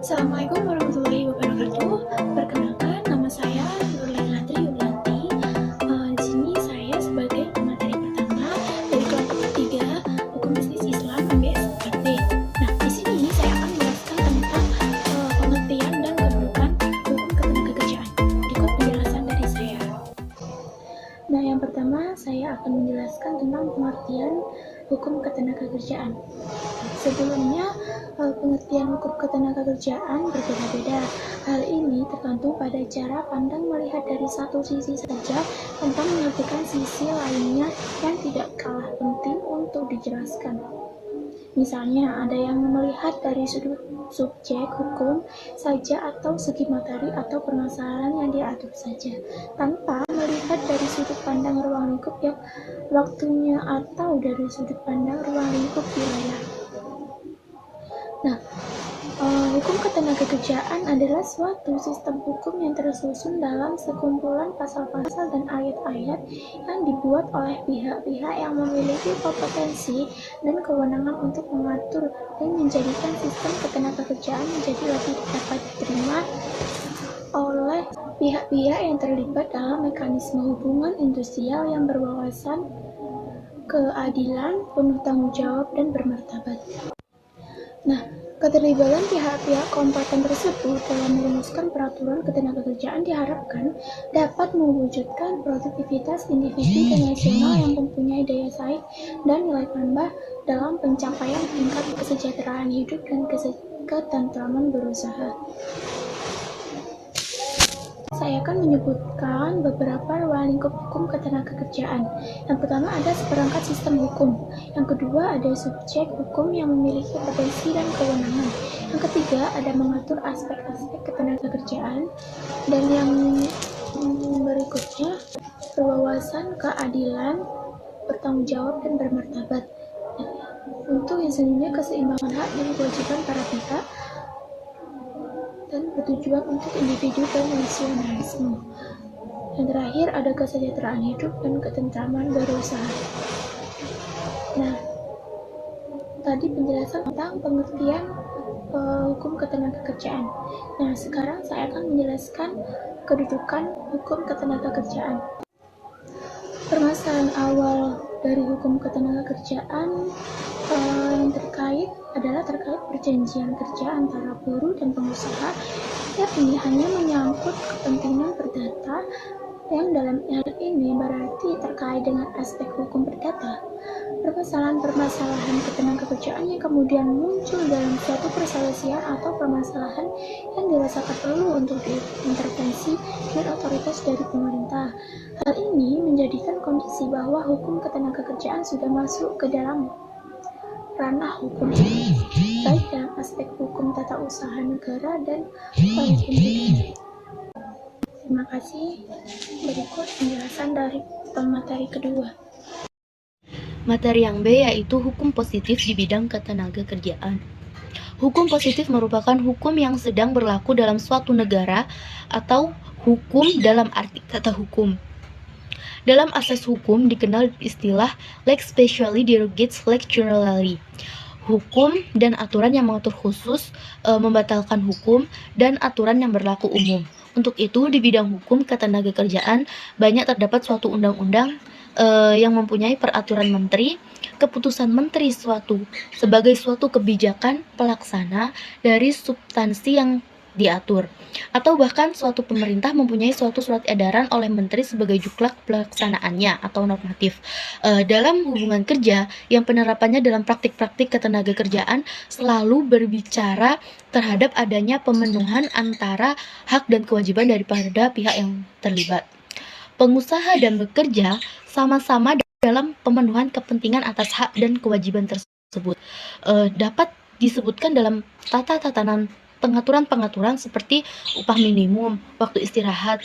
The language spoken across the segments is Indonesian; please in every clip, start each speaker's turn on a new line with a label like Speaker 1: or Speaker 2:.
Speaker 1: Assalamualaikum warahmatullahi wabarakatuh. Perkenalkan, nama saya Nurlianti Yulianti. Di sini saya sebagai pemateri pertama dari kelompok ketiga Hukum Bisnis Islam MBS 4B. Nah, di sini saya akan menjelaskan tentang pengertian dan kedudukan hukum ketenagakerjaan. Berikut penjelasan dari saya. Nah, yang pertama saya akan menjelaskan tentang pengertian hukum ketenagakerjaan. Sebelumnya, pengertian hukum ketenagakerjaan berbeda-beda. Hal ini tergantung pada cara pandang melihat dari satu sisi saja tanpa mengertikan sisi lainnya yang tidak kalah penting untuk dijelaskan. Misalnya, ada yang melihat dari sudut subjek hukum saja atau segi materi atau permasalahan yang diatur saja, tanpa melihat dari sudut pandang ruang lingkup yang waktunya atau dari sudut pandang ruang lingkup wilayah. Nah, hukum ketenagakerjaan adalah suatu sistem hukum yang tersusun dalam sekumpulan pasal-pasal dan ayat-ayat yang dibuat oleh pihak-pihak yang memiliki kompetensi dan kewenangan untuk mengatur dan menjadikan sistem ketenagakerjaan menjadi lebih dapat diterima oleh pihak-pihak yang terlibat dalam mekanisme hubungan industrial yang berwawasan keadilan, penuh tanggung jawab, dan bermartabat. Nah, keterlibatan pihak-pihak kompeten tersebut dalam merumuskan peraturan ketenagakerjaan diharapkan dapat mewujudkan produktivitas individu nasional yang mempunyai daya saing dan nilai tambah dalam pencapaian tingkat kesejahteraan hidup dan ketentraman berusaha. Saya akan menyebutkan beberapa ruang lingkup hukum ketenagakerjaan. Yang pertama ada seperangkat sistem hukum. Yang kedua ada subjek hukum yang memiliki potensi dan kewenangan. Yang ketiga ada mengatur aspek-aspek ketenagakerjaan. Dan yang berikutnya berwawasan keadilan, bertanggung jawab, dan bermartabat. Untuk yang selanjutnya keseimbangan hak dan kewajiban para pihak dan bertujuan untuk individu dan nasionalisme. Yang terakhir ada kesejahteraan hidup dan ketentraman berusaha. Nah, tadi penjelasan tentang pengertian hukum ketenagakerjaan. Nah, sekarang saya akan menjelaskan kedudukan hukum ketenagakerjaan. Permasalahan awal dari hukum ketenagakerjaan yang terkait adalah terkait perjanjian kerja antara buruh dan pengusaha, yakni hanya menyangkut kepentingan perdata yang dalam hal ini berarti terkait dengan aspek hukum perdata. Permasalahan-permasalahan ketenagakerjaan yang kemudian muncul dalam suatu perselisihan atau permasalahan yang dirasakan perlu untuk diintervensi dan otoritas dari pemerintah. Hal ini menjadikan kondisi bahwa hukum ketenagakerjaan sudah masuk ke dalam ranah hukum, baik dalam aspek hukum tata usaha negara dan hukum pidana. Terima kasih. Berikut penjelasan dari pemateri kedua.
Speaker 2: Materi yang B yaitu hukum positif di bidang ketenagakerjaan. Hukum positif merupakan hukum yang sedang berlaku dalam suatu negara atau hukum dalam arti kata hukum. Dalam asas hukum dikenal istilah lex specialis derogates lex generali. Hukum dan aturan yang mengatur khusus membatalkan hukum dan aturan yang berlaku umum. Untuk itu di bidang hukum ketenagakerjaan banyak terdapat suatu undang-undang yang mempunyai peraturan menteri, keputusan menteri sebagai suatu kebijakan pelaksana dari substansi yang diatur, atau bahkan suatu pemerintah mempunyai suatu surat edaran oleh menteri sebagai juklak pelaksanaannya atau normatif. Dalam hubungan kerja yang penerapannya dalam praktik-praktik ketenagakerjaan selalu berbicara terhadap adanya pemenuhan antara hak dan kewajiban daripada pihak yang terlibat. Pengusaha dan bekerja sama-sama dalam pemenuhan kepentingan atas hak dan kewajiban tersebut. Dapat disebutkan dalam tatanan pengaturan-pengaturan seperti upah minimum, waktu istirahat,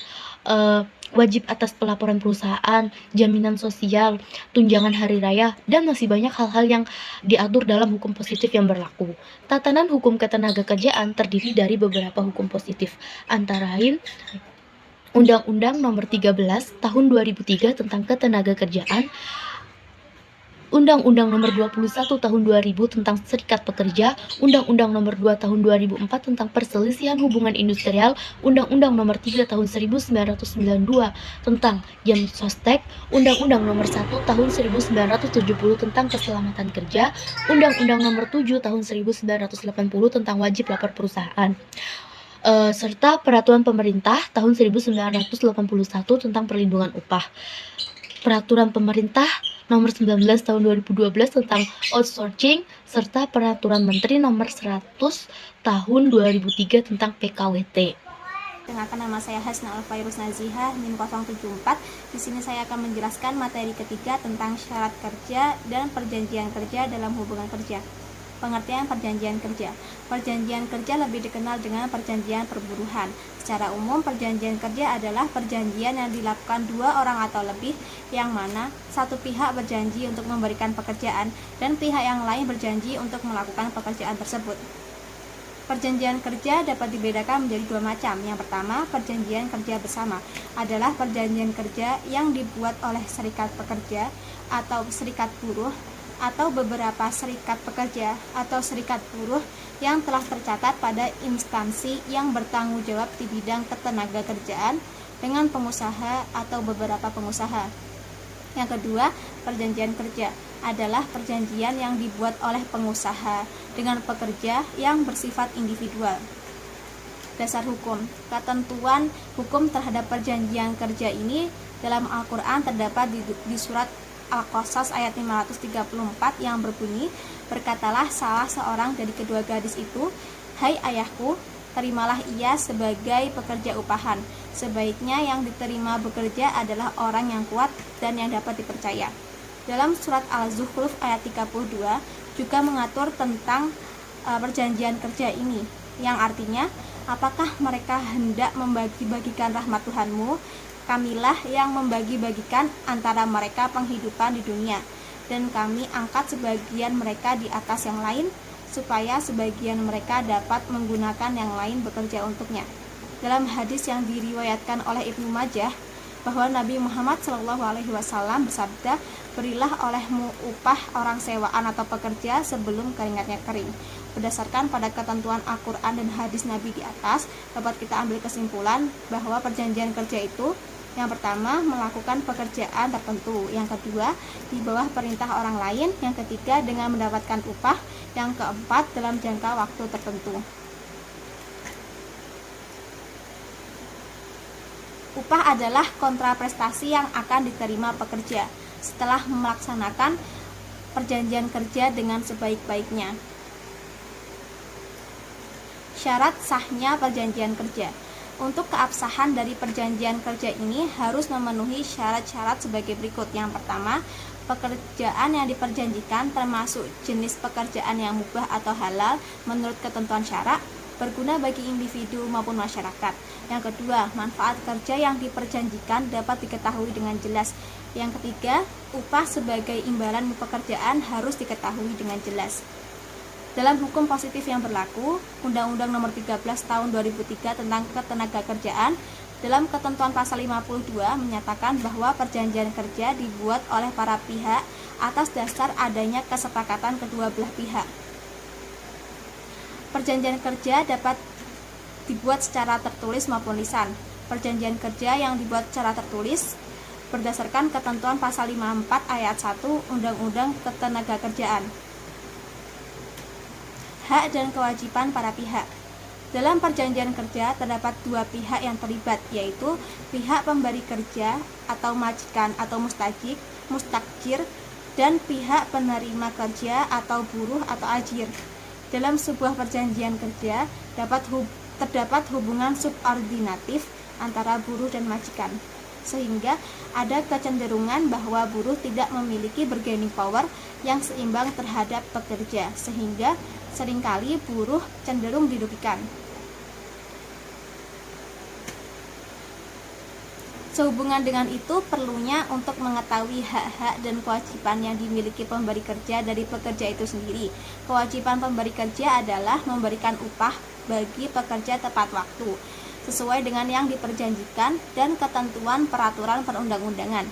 Speaker 2: wajib atas pelaporan perusahaan, jaminan sosial, tunjangan hari raya, dan masih banyak hal-hal yang diatur dalam hukum positif yang berlaku. Tatanan hukum ketenagakerjaan terdiri dari beberapa hukum positif, antara lain Undang-Undang Nomor 13 Tahun 2003 tentang Ketenagakerjaan, Undang-Undang Nomor 21 Tahun 2000 tentang Serikat Pekerja, Undang-Undang Nomor 2 Tahun 2004 tentang Perselisihan Hubungan Industrial, Undang-Undang Nomor 3 Tahun 1992 tentang Jam Sostek, Undang-Undang Nomor 1 Tahun 1970 tentang Keselamatan Kerja, Undang-Undang Nomor 7 Tahun 1980 tentang Wajib Lapor Perusahaan, serta Peraturan Pemerintah Tahun 1981 tentang Perlindungan Upah. Peraturan Pemerintah Nomor 19 Tahun 2012 tentang outsourcing, serta Peraturan Menteri Nomor 100 Tahun 2003 tentang PKWT.
Speaker 3: Perkenalkan, nama saya Hasna Alfairus Nazihah, NIM 074. Di sini saya akan menjelaskan materi ketiga tentang syarat kerja dan perjanjian kerja dalam hubungan kerja. Pengertian perjanjian kerja. Perjanjian kerja lebih dikenal dengan perjanjian perburuhan. Secara umum, perjanjian kerja adalah perjanjian yang dilakukan dua orang atau lebih, yang mana satu pihak berjanji untuk memberikan pekerjaan dan pihak yang lain berjanji untuk melakukan pekerjaan tersebut. Perjanjian kerja dapat dibedakan menjadi dua macam. Yang pertama, perjanjian kerja bersama adalah perjanjian kerja yang dibuat oleh serikat pekerja atau serikat buruh atau beberapa serikat pekerja atau serikat buruh yang telah tercatat pada instansi yang bertanggung jawab di bidang ketenagakerjaan dengan pengusaha atau beberapa pengusaha. Yang kedua, perjanjian kerja adalah perjanjian yang dibuat oleh pengusaha dengan pekerja yang bersifat individual. Dasar hukum. Ketentuan hukum terhadap perjanjian kerja ini dalam Al-Quran terdapat di surat Al-Qasas ayat 534 yang berbunyi, berkatalah salah seorang dari kedua gadis itu, hai ayahku, terimalah ia sebagai pekerja upahan. Sebaiknya yang diterima bekerja adalah orang yang kuat dan yang dapat dipercaya. Dalam surat Al-Zukhruf ayat 32 juga mengatur tentang perjanjian kerja ini, yang artinya, apakah mereka hendak membagi-bagikan rahmat Tuhanmu? Kamilah yang membagi-bagikan antara mereka penghidupan di dunia, dan kami angkat sebagian mereka di atas yang lain, supaya sebagian mereka dapat menggunakan yang lain bekerja untuknya. Dalam hadis yang diriwayatkan oleh Ibnu Majah, bahwa Nabi Muhammad SAW bersabda, berilah olehmu upah orang sewaan atau pekerja sebelum keringatnya kering. Berdasarkan pada ketentuan Al-Quran dan hadis Nabi di atas, dapat kita ambil kesimpulan bahwa perjanjian kerja itu, yang pertama, melakukan pekerjaan tertentu, yang kedua, di bawah perintah orang lain, yang ketiga, dengan mendapatkan upah, yang keempat, dalam jangka waktu tertentu. Upah adalah kontraprestasi yang akan diterima pekerja setelah melaksanakan perjanjian kerja dengan sebaik-baiknya. Syarat sahnya perjanjian kerja. Untuk keabsahan dari perjanjian kerja ini harus memenuhi syarat-syarat sebagai berikut. Yang pertama, pekerjaan yang diperjanjikan termasuk jenis pekerjaan yang mubah atau halal menurut ketentuan syarak, berguna bagi individu maupun masyarakat. Yang kedua, manfaat kerja yang diperjanjikan dapat diketahui dengan jelas. Yang ketiga, upah sebagai imbalan pekerjaan harus diketahui dengan jelas. Dalam hukum positif yang berlaku, Undang-Undang Nomor 13 Tahun 2003 tentang Ketenagakerjaan, dalam ketentuan pasal 52 menyatakan bahwa perjanjian kerja dibuat oleh para pihak atas dasar adanya kesepakatan kedua belah pihak. Perjanjian kerja dapat dibuat secara tertulis maupun lisan. Perjanjian kerja yang dibuat secara tertulis berdasarkan ketentuan pasal 54 ayat 1 Undang-Undang Ketenagakerjaan. Hak dan kewajiban para pihak. Dalam perjanjian kerja terdapat dua pihak yang terlibat, yaitu pihak pemberi kerja atau majikan atau mustakjir, dan pihak penerima kerja atau buruh atau ajir. Dalam sebuah perjanjian kerja terdapat hubungan subordinatif antara buruh dan majikan, sehingga ada kecenderungan bahwa buruh tidak memiliki bargaining power yang seimbang terhadap pekerja, sehingga seringkali buruh cenderung dirugikan. Sehubungan dengan itu, perlunya untuk mengetahui hak-hak dan kewajiban yang dimiliki pemberi kerja dari pekerja itu sendiri. Kewajiban pemberi kerja adalah memberikan upah bagi pekerja tepat waktu, sesuai dengan yang diperjanjikan dan ketentuan peraturan perundang-undangan.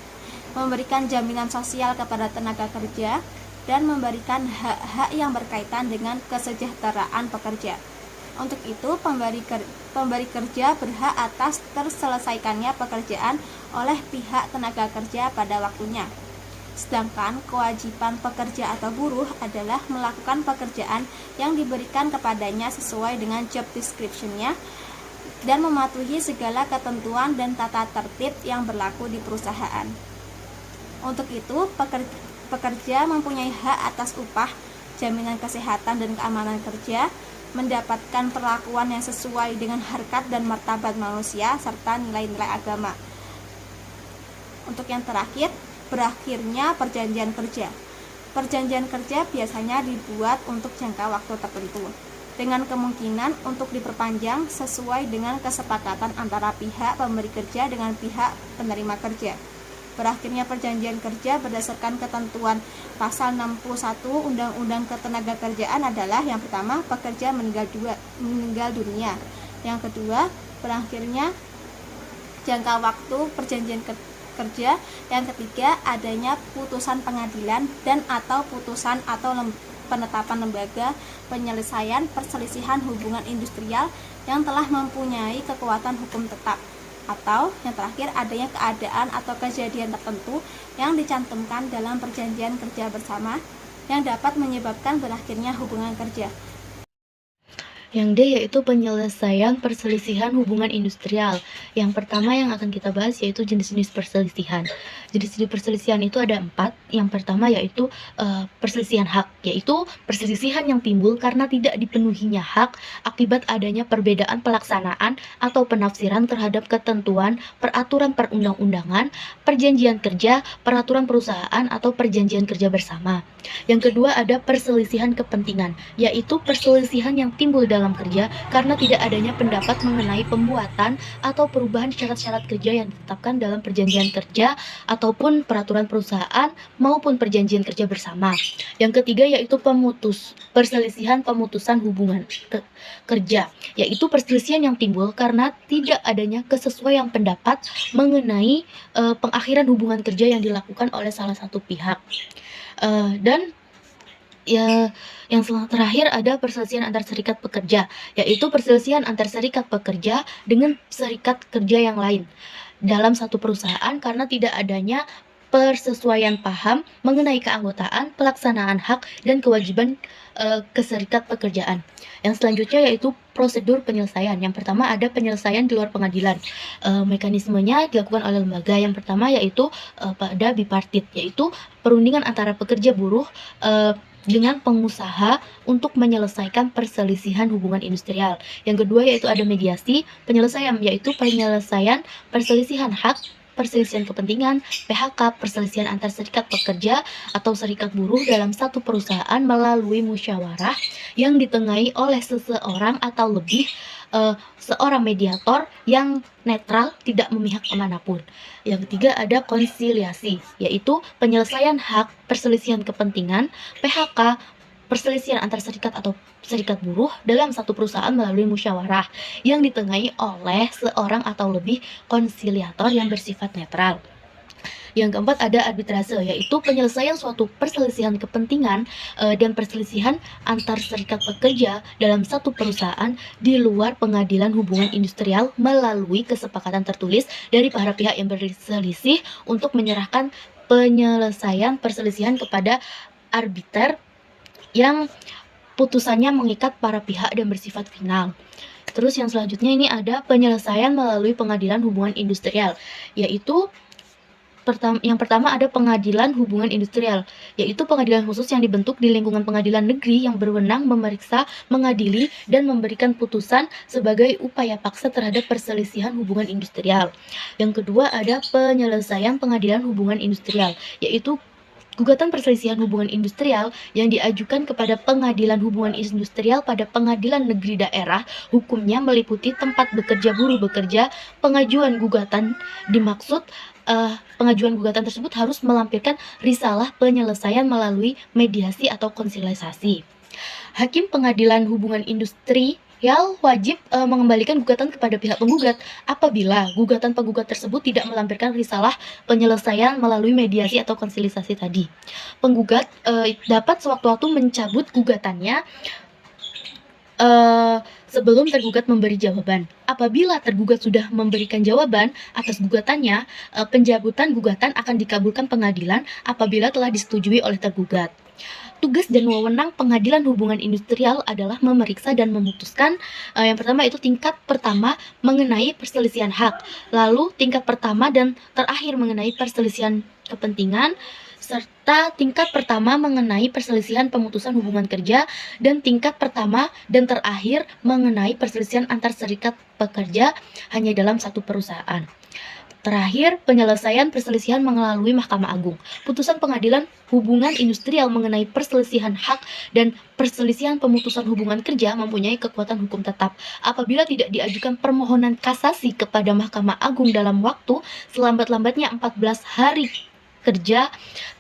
Speaker 3: memberikan jaminan sosial kepada tenaga kerja, dan memberikan hak-hak yang berkaitan dengan kesejahteraan pekerja. Untuk itu, pemberi kerja berhak atas terselesaikannya pekerjaan oleh pihak tenaga kerja pada waktunya. Sedangkan kewajiban pekerja atau buruh adalah melakukan pekerjaan yang diberikan kepadanya sesuai dengan job description-nya dan mematuhi segala ketentuan dan tata tertib yang berlaku di perusahaan. Untuk itu, pekerja mempunyai hak atas upah, jaminan kesehatan dan keamanan kerja, mendapatkan perlakuan yang sesuai dengan harkat dan martabat manusia, serta nilai-nilai agama. Untuk yang terakhir, berakhirnya perjanjian kerja. Perjanjian kerja biasanya dibuat untuk jangka waktu tertentu, dengan kemungkinan untuk diperpanjang sesuai dengan kesepakatan antara pihak pemberi kerja dengan pihak penerima kerja. Berakhirnya perjanjian kerja berdasarkan ketentuan pasal 61 Undang-Undang Ketenagakerjaan adalah yang pertama, pekerja meninggal dunia. Yang kedua, berakhirnya jangka waktu perjanjian kerja. Yang ketiga, adanya putusan pengadilan dan atau putusan atau penetapan lembaga penyelesaian perselisihan hubungan industrial yang telah mempunyai kekuatan hukum tetap. Atau yang terakhir, adanya keadaan atau kejadian tertentu yang dicantumkan dalam perjanjian kerja bersama yang dapat menyebabkan berakhirnya hubungan kerja.
Speaker 2: Yang D yaitu penyelesaian perselisihan hubungan industrial. Yang pertama yang akan kita bahas yaitu jenis-jenis perselisihan. Jenis-jenis perselisihan itu ada 4. Yang pertama yaitu perselisihan hak, yaitu perselisihan yang timbul karena tidak dipenuhinya hak akibat adanya perbedaan pelaksanaan atau penafsiran terhadap ketentuan peraturan perundang-undangan, perjanjian kerja, peraturan perusahaan atau perjanjian kerja bersama. Yang kedua ada perselisihan kepentingan, yaitu perselisihan yang timbul dalam kerja karena tidak adanya pendapat mengenai pembuatan atau perubahan syarat-syarat kerja yang ditetapkan dalam perjanjian kerja ataupun peraturan perusahaan maupun perjanjian kerja bersama. Yang ketiga yaitu perselisihan pemutusan hubungan kerja, yaitu perselisihan yang timbul karena tidak adanya kesesuaian pendapat mengenai pengakhiran hubungan kerja yang dilakukan oleh salah satu pihak. Dan ya, yang terakhir ada perselisihan antar serikat pekerja, yaitu perselisihan antar serikat pekerja dengan serikat kerja yang lain dalam satu perusahaan karena tidak adanya persesuaian paham mengenai keanggotaan, pelaksanaan hak, dan kewajiban keserikat pekerjaan. Yang selanjutnya yaitu prosedur penyelesaian. Yang pertama ada penyelesaian di luar pengadilan. Mekanismenya dilakukan oleh lembaga. Yang pertama yaitu pada bipartit, yaitu perundingan antara pekerja buruh dengan pengusaha untuk menyelesaikan perselisihan hubungan industrial. Yang kedua yaitu ada mediasi penyelesaian, yaitu penyelesaian perselisihan hak, perselisihan kepentingan, PHK, perselisihan antar serikat pekerja atau serikat buruh dalam satu perusahaan melalui musyawarah yang ditengahi oleh seseorang atau lebih seorang mediator yang netral, tidak memihak kemanapun. Yang ketiga ada konsiliasi, yaitu penyelesaian hak, perselisihan kepentingan, PHK, perselisihan antar serikat atau serikat buruh dalam satu perusahaan melalui musyawarah yang ditengahi oleh seorang atau lebih konsiliator yang bersifat netral. Yang keempat ada arbitrase, yaitu penyelesaian suatu perselisihan kepentingan dan perselisihan antar serikat pekerja dalam satu perusahaan di luar pengadilan hubungan industrial melalui kesepakatan tertulis dari para pihak yang berselisih untuk menyerahkan penyelesaian perselisihan kepada arbiter yang putusannya mengikat para pihak dan bersifat final. Terus yang selanjutnya ini ada penyelesaian melalui pengadilan hubungan industrial, yaitu yang pertama ada pengadilan hubungan industrial, yaitu pengadilan khusus yang dibentuk di lingkungan pengadilan negeri yang berwenang memeriksa, mengadili, dan memberikan putusan sebagai upaya paksa terhadap perselisihan hubungan industrial. Yang kedua ada penyelesaian pengadilan hubungan industrial, yaitu gugatan perselisihan hubungan industrial yang diajukan kepada pengadilan hubungan industrial pada pengadilan negeri daerah, hukumnya meliputi tempat bekerja buruh bekerja. Pengajuan gugatan dimaksud pengajuan gugatan tersebut harus melampirkan risalah penyelesaian melalui mediasi atau konsiliasi. Hakim pengadilan hubungan industri wajib mengembalikan gugatan kepada pihak penggugat apabila gugatan penggugat tersebut tidak melampirkan risalah penyelesaian melalui mediasi atau konsilisasi tadi. Penggugat dapat sewaktu-waktu mencabut gugatannya sebelum tergugat memberi jawaban. Apabila tergugat sudah memberikan jawaban atas gugatannya, pencabutan gugatan akan dikabulkan pengadilan apabila telah disetujui oleh tergugat. Tugas dan wewenang pengadilan hubungan industrial adalah memeriksa dan memutuskan. Yang pertama itu tingkat pertama mengenai perselisihan hak, lalu tingkat pertama dan terakhir mengenai perselisihan kepentingan, serta tingkat pertama mengenai perselisihan pemutusan hubungan kerja, dan tingkat pertama dan terakhir mengenai perselisihan antar serikat pekerja hanya dalam satu perusahaan. Terakhir, penyelesaian perselisihan melalui Mahkamah Agung. Putusan pengadilan hubungan industrial mengenai perselisihan hak dan perselisihan pemutusan hubungan kerja mempunyai kekuatan hukum tetap. Apabila tidak diajukan permohonan kasasi kepada Mahkamah Agung dalam waktu selambat-lambatnya 14 hari kerja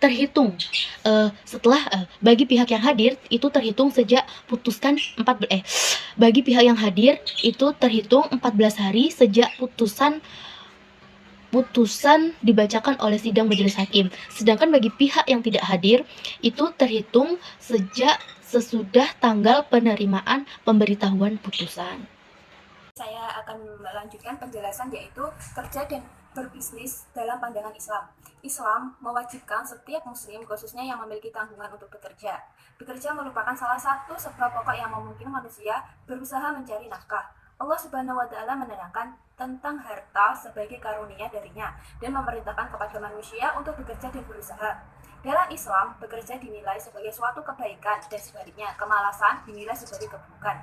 Speaker 2: terhitung setelah bagi pihak yang hadir itu terhitung sejak bagi pihak yang hadir itu terhitung 14 hari sejak putusan dibacakan oleh sidang majelis hakim. Sedangkan bagi pihak yang tidak hadir itu terhitung sejak sesudah tanggal penerimaan pemberitahuan putusan.
Speaker 4: Saya akan melanjutkan penjelasan yaitu kerja dan berbisnis dalam pandangan Islam. Islam mewajibkan setiap muslim khususnya yang memiliki tanggungan untuk bekerja. Bekerja merupakan salah satu sebab pokok yang memungkinkan manusia berusaha mencari nafkah. Allah Subhanahu wa Ta'ala menerangkan tentang harta sebagai karunia darinya dan memerintahkan kepada manusia untuk bekerja dan berusaha. Dalam Islam, bekerja dinilai sebagai suatu kebaikan dan sebaliknya, kemalasan dinilai sebagai keburukan.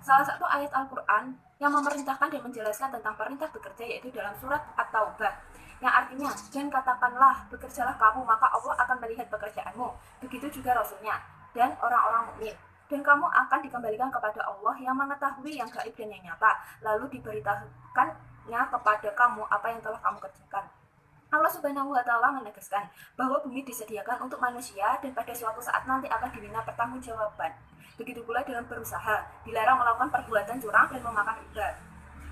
Speaker 4: Salah satu ayat Al-Quran yang memerintahkan dan menjelaskan tentang perintah bekerja yaitu dalam surat At-Taubah, yang artinya, dan katakanlah, bekerjalah kamu, maka Allah akan melihat pekerjaanmu. Begitu juga Rasulnya dan orang-orang mukmin. Dan kamu akan dikembalikan kepada Allah yang mengetahui yang gaib dan yang nyata, lalu diberitahukannya kepada kamu apa yang telah kamu kerjakan. Allah Subhanahu wa Ta'ala menegaskan bahwa bumi disediakan untuk manusia dan pada suatu saat nanti akan diminta pertanggungjawaban. Begitu pula dalam berusaha, dilarang melakukan perbuatan curang dan memakan riba.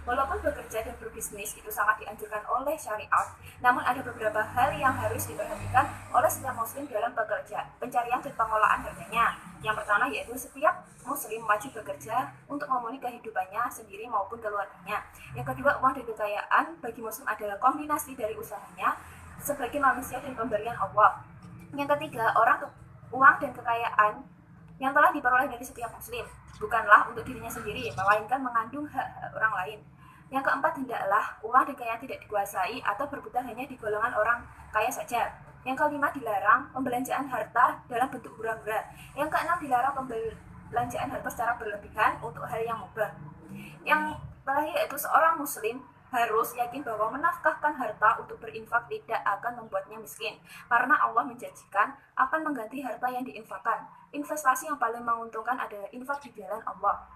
Speaker 4: Walaupun bekerja dan berbisnis itu sangat dianjurkan oleh syariat, namun ada beberapa hal yang harus diperhatikan oleh setiap muslim dalam bekerja, pencarian dan pengelolaan hartanya. Yang pertama yaitu setiap muslim wajib bekerja untuk memenuhi kehidupannya sendiri maupun keluarganya. Yang kedua, uang dan kekayaan bagi muslim adalah kombinasi dari usahanya sebagai manusia dan pemberian Allah. Yang ketiga, uang dan kekayaan yang telah diperoleh dari setiap muslim bukanlah untuk dirinya sendiri, melainkan mengandung hak orang lain. Yang keempat, hendaklah uang dan kekayaan tidak dikuasai atau berputar hanya di golongan orang kaya saja. Yang kelima, dilarang pembelanjaan harta dalam bentuk hura-hura. Yang keenam, dilarang pembelanjaan harta secara berlebihan untuk hal yang mubah. Yang terakhir yaitu seorang muslim harus yakin bahwa menafkahkan harta untuk berinfak tidak akan membuatnya miskin, karena Allah menjanjikan akan mengganti harta yang diinfakkan. Investasi yang paling menguntungkan adalah infak di jalan Allah.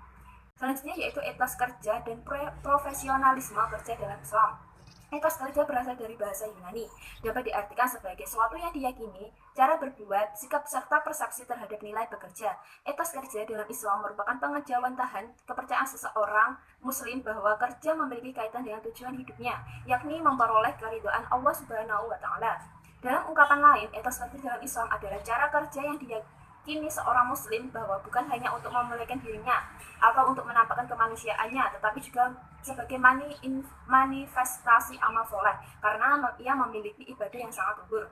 Speaker 4: Selanjutnya yaitu etos kerja dan profesionalisme kerja dalam Islam. Etos kerja berasal dari bahasa Yunani, dapat diartikan sebagai sesuatu yang diyakini, cara berbuat, sikap serta persepsi terhadap nilai bekerja. Etos kerja dalam Islam merupakan pengejawantahan kepercayaan seseorang muslim bahwa kerja memiliki kaitan dengan tujuan hidupnya, yakni memperoleh keridhaan Allah Subhanahu wa Ta'ala. Dalam ungkapan lain, etos kerja dalam Islam adalah cara kerja yang diyakini seorang muslim bahwa bukan hanya untuk memuliakan dirinya atau untuk menampakkan kemanusiaannya, tetapi juga sebagai manifestasi amal soleh, karena ia memiliki ibadah yang sangat luhur.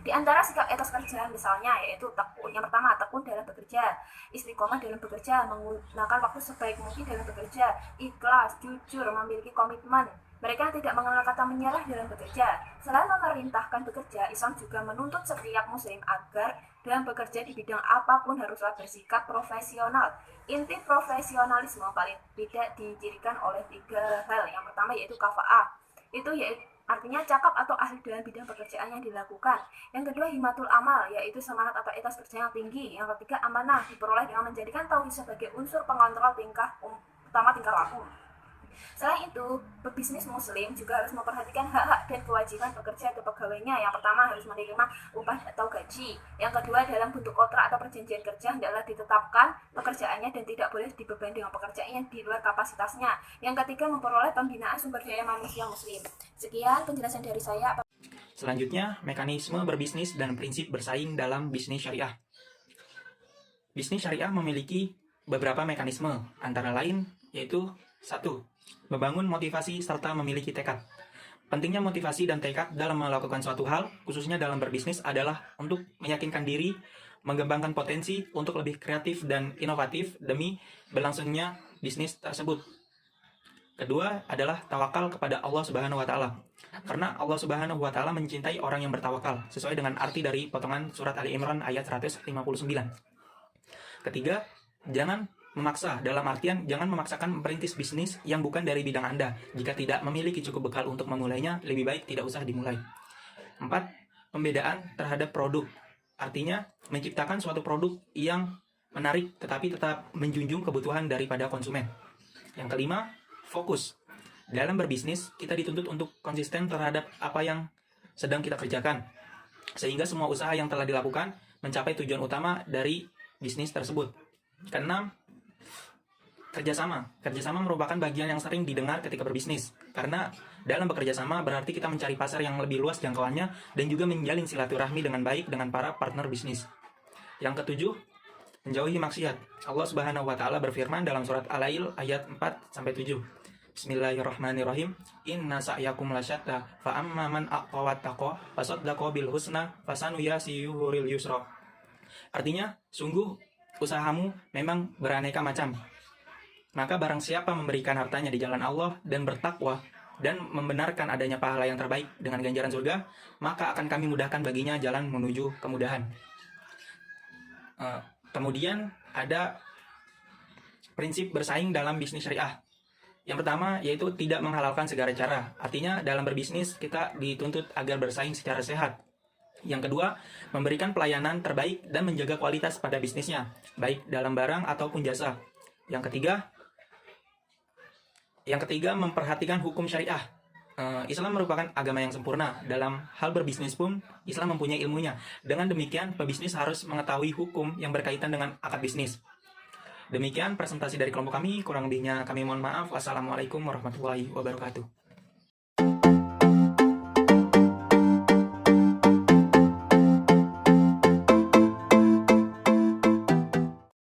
Speaker 4: Di antara sikap etos kerja misalnya yaitu tekun. Yang pertama, tekun dalam bekerja, istiqomah dalam bekerja, menggunakan waktu sebaik mungkin dalam bekerja, ikhlas, jujur, memiliki komitmen. Mereka tidak mengenal kata menyerah dalam bekerja. Selain memerintahkan bekerja, Islam juga menuntut setiap muslim agar dalam bekerja di bidang apapun haruslah bersikap profesional. Inti profesionalisme paling tidak dicirikan oleh 3 hal. Yang pertama yaitu kafa'ah. Itu yaitu artinya cakap atau ahli dalam bidang pekerjaan yang dilakukan. Yang kedua, himatul amal, yaitu semangat atau etos kerja yang tinggi. Yang ketiga, amanah, diperoleh dengan menjadikan tauhid sebagai unsur pengontrol tingkah utama tingkah laku. Selain itu, pebisnis muslim juga harus memperhatikan hak-hak dan kewajiban pekerja atau pegawainya. Yang pertama, harus menerima upah atau gaji. Yang kedua, dalam bentuk kontrak atau perjanjian kerja hendaklah ditetapkan pekerjaannya dan tidak boleh dibebani dengan pekerjaan yang di luar kapasitasnya. Yang ketiga, memperoleh pembinaan sumber daya manusia muslim. Sekian penjelasan dari saya.
Speaker 5: Selanjutnya, mekanisme berbisnis dan prinsip bersaing dalam bisnis syariah. Bisnis syariah memiliki beberapa mekanisme, antara lain yaitu 1. Membangun motivasi serta memiliki tekad. Pentingnya motivasi dan tekad dalam melakukan suatu hal, khususnya dalam berbisnis, adalah untuk meyakinkan diri, mengembangkan potensi untuk lebih kreatif dan inovatif demi berlangsungnya bisnis tersebut. Kedua adalah tawakal kepada Allah Subhanahu wa Ta'ala. Karena Allah Subhanahu wa Ta'ala mencintai orang yang bertawakal, sesuai dengan arti dari potongan surat Ali Imran ayat 159. Ketiga, jangan memaksa, dalam artian jangan memaksakan merintis bisnis yang bukan dari bidang Anda. Jika tidak memiliki cukup bekal untuk memulainya, lebih baik tidak usah dimulai. 4. Pembedaan terhadap produk. Artinya, menciptakan suatu produk yang menarik tetapi tetap menjunjung kebutuhan daripada konsumen. Yang kelima, fokus. Dalam berbisnis, kita dituntut untuk konsisten terhadap apa yang sedang kita kerjakan, sehingga semua usaha yang telah dilakukan mencapai tujuan utama dari bisnis tersebut. Keenam, kerjasama. Kerjasama merupakan bagian yang sering didengar ketika berbisnis, karena dalam bekerja sama berarti kita mencari pasar yang lebih luas jangkauannya dan juga menjalin silaturahmi dengan baik dengan para partner bisnis. Yang ketujuh, menjauhi maksiat. Allah Subhanahu wa Ta'ala berfirman dalam surat Al-Lail ayat 4-7. Bismillahirrahmanirrahim. Inna sa'yakum lasyatta fa amma man aqwa wattaqa fasaddaqa bil husna fasanuyasiruhu lil yusra. Artinya, sungguh usahamu memang beraneka macam. Maka barang siapa memberikan hartanya di jalan Allah dan bertakwa dan membenarkan adanya pahala yang terbaik dengan ganjaran surga, maka akan kami mudahkan baginya jalan menuju kemudahan. Kemudian ada prinsip bersaing dalam bisnis syariah. Yang pertama yaitu tidak menghalalkan segala cara. Artinya dalam berbisnis kita dituntut agar bersaing secara sehat. Yang kedua, memberikan pelayanan terbaik dan menjaga kualitas pada bisnisnya, baik dalam barang ataupun jasa. Yang ketiga, memperhatikan hukum syariah. Islam merupakan agama yang sempurna. Dalam hal berbisnis pun, Islam mempunyai ilmunya. Dengan demikian, pebisnis harus mengetahui hukum yang berkaitan dengan akad bisnis. Demikian presentasi dari kelompok kami. Kurang lebihnya kami mohon maaf. Wassalamualaikum warahmatullahi wabarakatuh.